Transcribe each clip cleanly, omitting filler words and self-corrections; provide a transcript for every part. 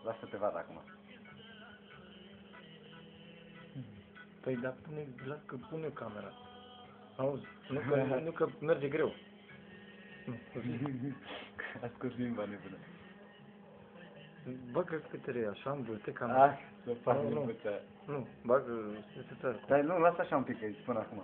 lasă să te vad acum. Păi, dar las că pune camera. Auzi, nu că merge greu. A scos limba nebună. Bagă câte așa, învârte camera. Ah, să fac limbuța. Nu, bagă necesar. Dar nu, lasă așa un pic, că îi spun acum.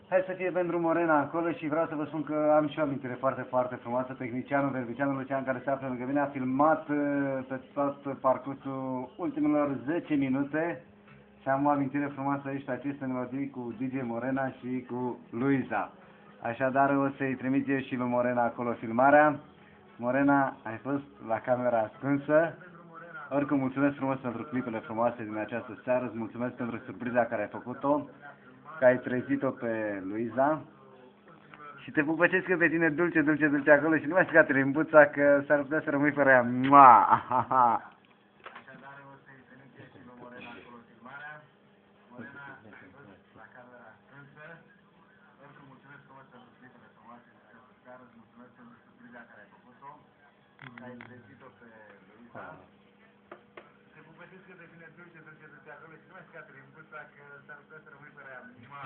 Hai să fie pentru Morena acolo și vreau să vă spun că am și o amintire foarte, foarte frumoasă. Tehnicianul, verbicianul Lucian, care se află lângă mine, a filmat pe tot parcursul ultimelor 10 minute și am o amintire frumoasă aici pe aceste melodii cu DJ Morena și cu Luiza. Așadar o să-i trimit eu și lui Morena acolo filmarea. Morena, ai fost la camera ascunsă. Oricum, mulțumesc frumos pentru clipele frumoase din această seară, îți mulțumesc pentru surpriza care ai făcut-o, că ai trezit-o pe Luiza și te pupăcesc eu pe tine dulce, dulce, dulce acolo și nu mai scați limbuța că s-ar putea să rămâi fără ea. Mua! Așadar o să-i trimit eu și lui Morena acolo filmarea. Morena, ai fost la camera ascunsă. Oricum, mulțumesc frumos pentru clipele frumoase din această seară, îți mulțumesc pentru surpriza care ai făcut-o, că ai trezit-o pe Luiza.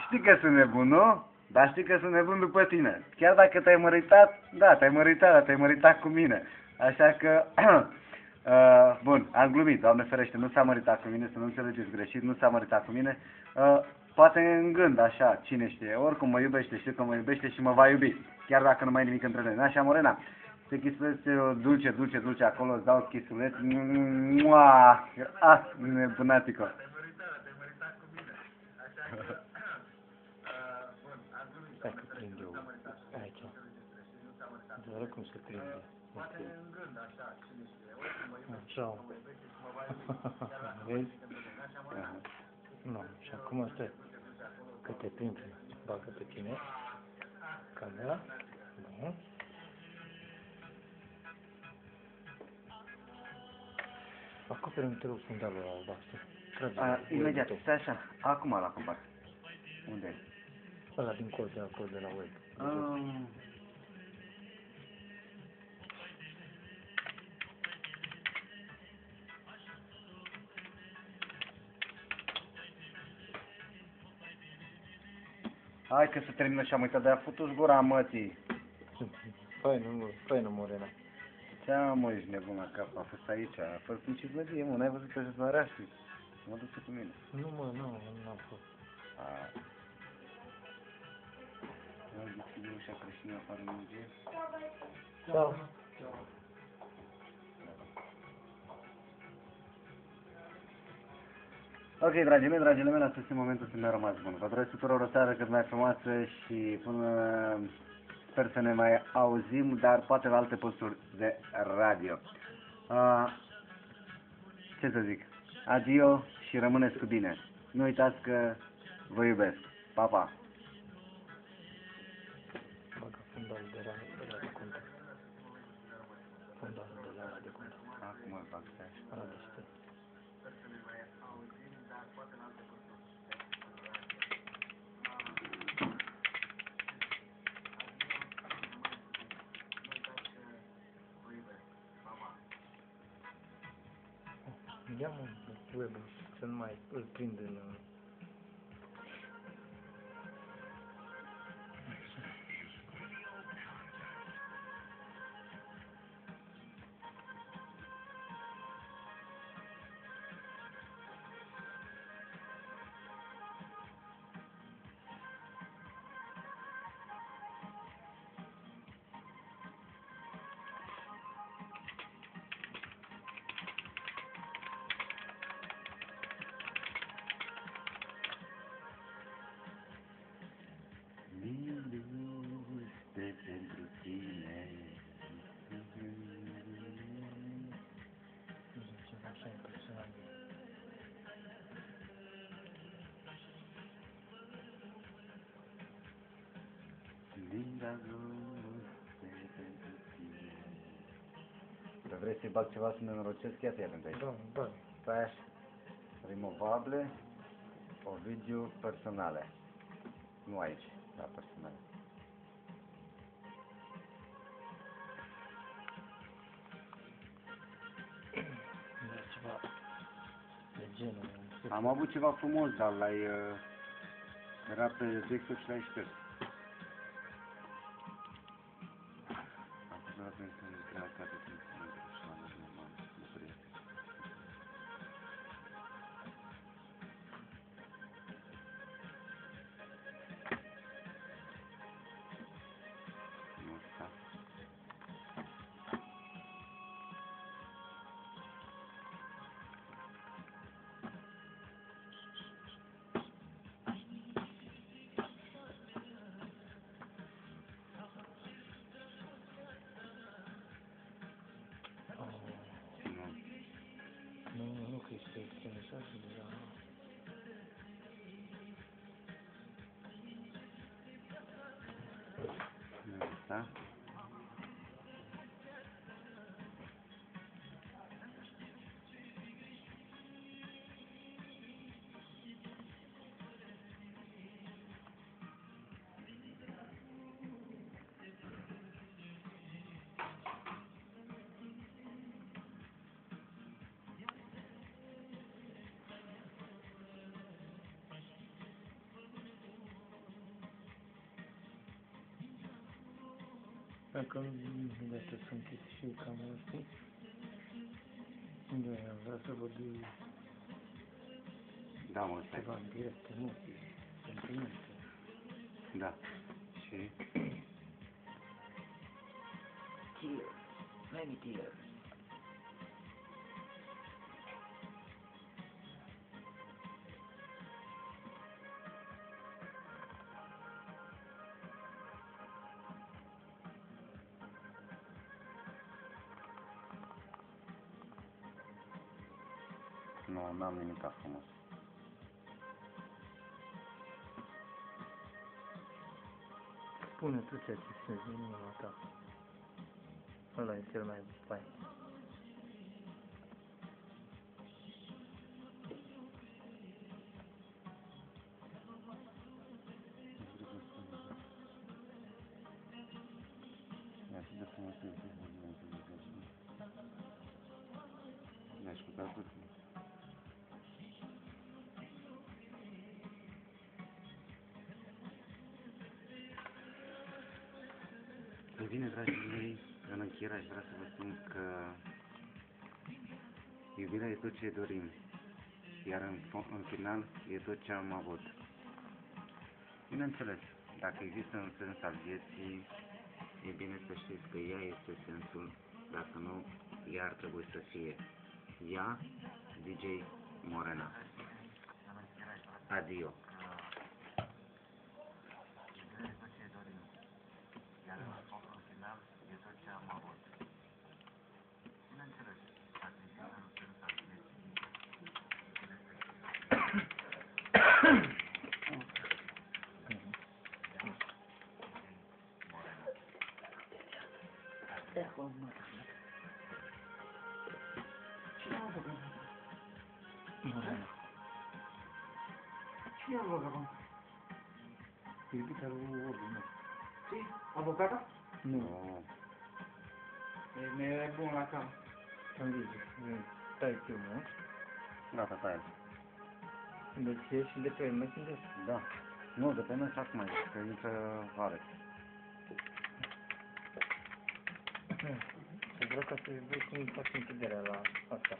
Știi că sunt nebun, nu? Dar știi că sunt nebun după tine. Chiar dacă te-ai măritat, da, te-ai măritat, dar te-ai măritat cu mine. Așa că, bun, am glumit, Doamne ferește, nu s-a măritat cu mine, să nu înțelegeți greșit, nu s-a măritat cu mine. Poate în gând, așa, cine știe, oricum mă iubește, știu că mă iubește și mă va iubi. Chiar dacă nu mai e nimic între noi. Așa, Morena? Te chisesc dulce, dulce, dulce acolo, îți dau chisuleț. Mua! Ah, nebunatico. Te-ai măritat cu mine. Așa că, bun, am glumit. Stai că prind eu aici. Doar cum se prinde. Poate în gând, așa, cine știe. Oricum mă iubește, Așa. mă iubește și mă va iubi. Vezi? Nu, și acum stai. Că te prind, bagă pe tine. Camera. Nu. Acoperi-mi, te rog, fundalul albastru. Imediat, stai așa. Acum l-a compart. Unde e? Ăla din colț, acolo de la web. Hai că se termină și am uitat, de-aia futu-ți gura mătii. Păi nu, Morena. Ce mă, ești nebun la cap, a fost aici, a fost în cizmăgie, mă, n-ai văzut pe Jezmăreaștii? Mă duce cu mine. Nu, mă, n-am fost. Îl deschide ușa creștină afară în mugie. Da. Ok, dragile mele, acest este momentul să mi-a rămas bun. Vă doresc tuturor o seară cât mai frumoasă și până sper să ne mai auzim, dar poate la alte posturi de radio. Ce să zic? Adio și rămâneți cu bine. Nu uitați că vă iubesc. Pa, pa! Bagă fundalul de la de contact. Fundalul de la de contact. Acum îl fac, stai așa. Ala de știi. Ia-mă web-ul să nu mai îl prind în... Pentru tine. Ceva așa impresionant. Din dragoste pentru tine. Dar vrei să-i bag ceva să ne norocesc? Ia-te pentru aici. Da. Stai așa. Removable. Ovidiu personale. Nu aici, dar personale. genul. Am avut ceva frumos, dar era pe desktop și l-ai șters. Acum pentru că era ca de timp să mă greșeam, nu m-am bucurit. Nu sta. Nu că este mesajul de la... Nu sta. Dacă de asta să închid și camera, știi? Eu am vrea să văd Da, mă, stai. ceva în direct, emoții, sentimente. Da. Și? Tears, many tears. Nu, n-am nimic frumos. Spune tu ceea ce simți din inima ta. Ăla e cel mai fain. E atât de frumos să zici, mi-aș putea tot. În bine, dragii mei, în încheiere aș vrea să vă spun că iubirea e tot ce dorim, iar în final e tot ce am avut. Bineînțeles, dacă există un sens al vieții, e bine să știți că ea este sensul, dacă nu, ea ar trebui să fie. Ea, DJ Morena. Adio. Morena. Cine a luat acum? Iubita lui Obi, nu. Ce? Avocata? Nu. E bun la cam. Am zis, stai filmul, nu? Gata, pe el. Deci ești de pe Messenger? Da. Nu, de pe mine acum mai că intră Alex. Vreau ca să vezi cum faci închiderea la asta.